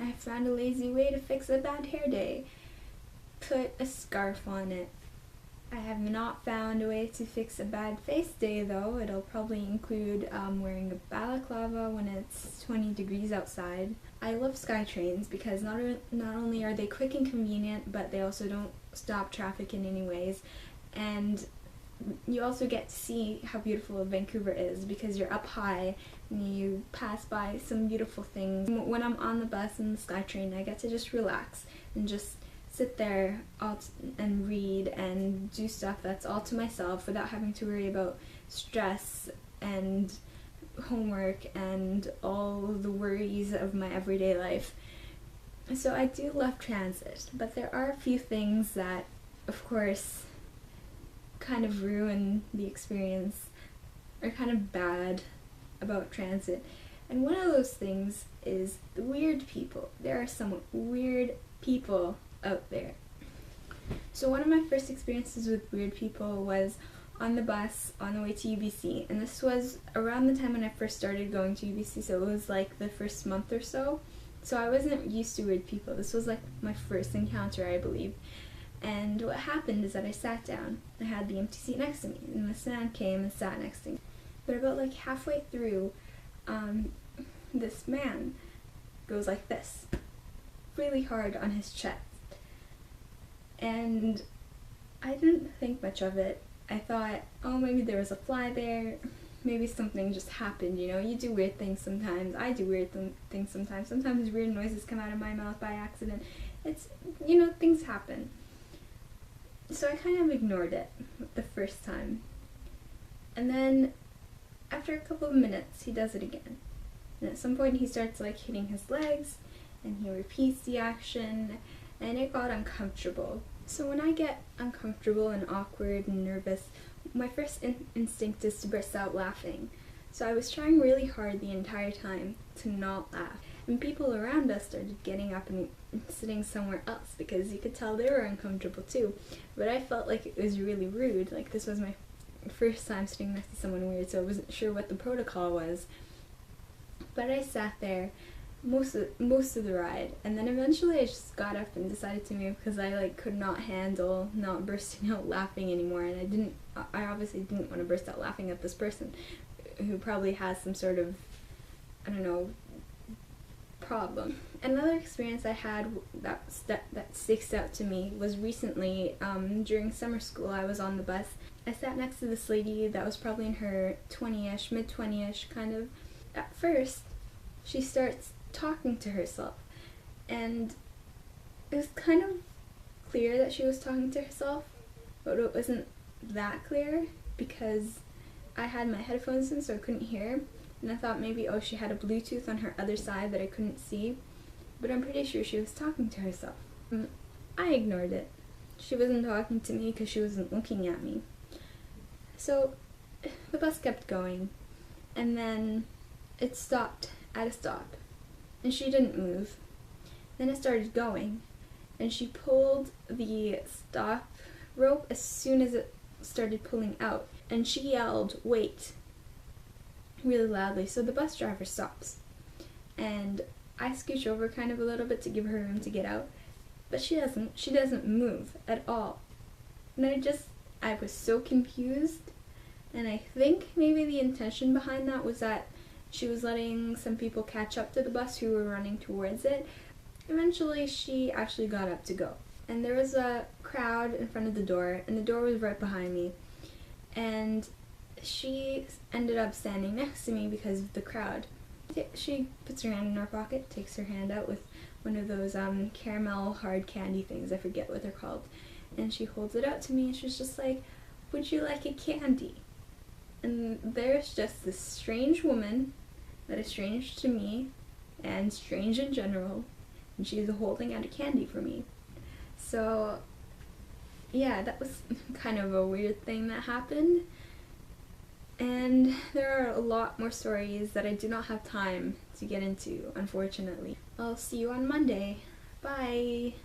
I found a lazy way to fix a bad hair day. Put a scarf on it. I have not found a way to fix a bad face day though. It'll probably include wearing a balaclava when it's 20 degrees outside. I love SkyTrains because not only are they quick and convenient, but they also don't stop traffic in any ways. And you also get to see how beautiful Vancouver is because you're up high and you pass by some beautiful things. When I'm on the bus and the SkyTrain, I get to just relax and just sit there and read and do stuff that's all to myself without having to worry about stress and homework and all the worries of my everyday life. So I do love transit, but there are a few things that, of course, kind of ruin the experience, are kind of bad about transit. And one of those things is the weird people. There are some weird people out there. So one of my first experiences with weird people was on the bus on the way to UBC, and this was around the time when I first started going to UBC, so it was like the first month or so. So I wasn't used to weird people. This was like my first encounter, I believe. And what happened is that I sat down. I had the empty seat next to me, and this man came and sat next to me. But about like halfway through, this man goes like this, really hard on his chest. And I didn't think much of it. I thought, oh, maybe there was a fly there, maybe something just happened, you know, you do weird things sometimes, I do weird things sometimes weird noises come out of my mouth by accident, it's, you know, things happen. So I kind of ignored it the first time. And then, after a couple of minutes, he does it again. And at some point he starts like hitting his legs, and he repeats the action, and it got uncomfortable. So when I get uncomfortable and awkward and nervous, my first instinct is to burst out laughing. So I was trying really hard the entire time to not laugh. And people around us started getting up and sitting somewhere else because you could tell they were uncomfortable too. But I felt like it was really rude. Like, this was my first time sitting next to someone weird, so I wasn't sure what the protocol was. But I sat there most of the ride, and then eventually I just got up and decided to move because I like could not handle not bursting out laughing anymore, and I obviously didn't want to burst out laughing at this person who probably has some sort of, I don't know, problem. Another experience I had that sticks out to me was recently during summer school. I was on the bus. I sat next to this lady that was probably in her 20-ish, mid-20-ish kind of. At first, she starts talking to herself, and it was kind of clear that she was talking to herself, but it wasn't that clear because I had my headphones in so I couldn't hear, and I thought maybe, oh, she had a Bluetooth on her other side that I couldn't see, but I'm pretty sure she was talking to herself. I ignored it. She wasn't talking to me because she wasn't looking at me. So the bus kept going, and then it stopped at a stop, and she didn't move. Then it started going, and she pulled the stop rope as soon as it started pulling out, and she yelled, "Wait," really loudly, so the bus driver stops. And I scooch over kind of a little bit to give her room to get out, but she doesn't move at all. And I was so confused, and I think maybe the intention behind that was that she was letting some people catch up to the bus who were running towards it. Eventually, she actually got up to go. And there was a crowd in front of the door, and the door was right behind me. And she ended up standing next to me because of the crowd. She puts her hand in her pocket, takes her hand out with one of those caramel hard candy things, I forget what they're called. And she holds it out to me, and she's just like, "Would you like a candy?" And there's just this strange woman that is strange to me and strange in general, and she's holding out a candy for me. So yeah, that was kind of a weird thing that happened. And there are a lot more stories that I do not have time to get into, unfortunately. I'll see you on Monday. Bye!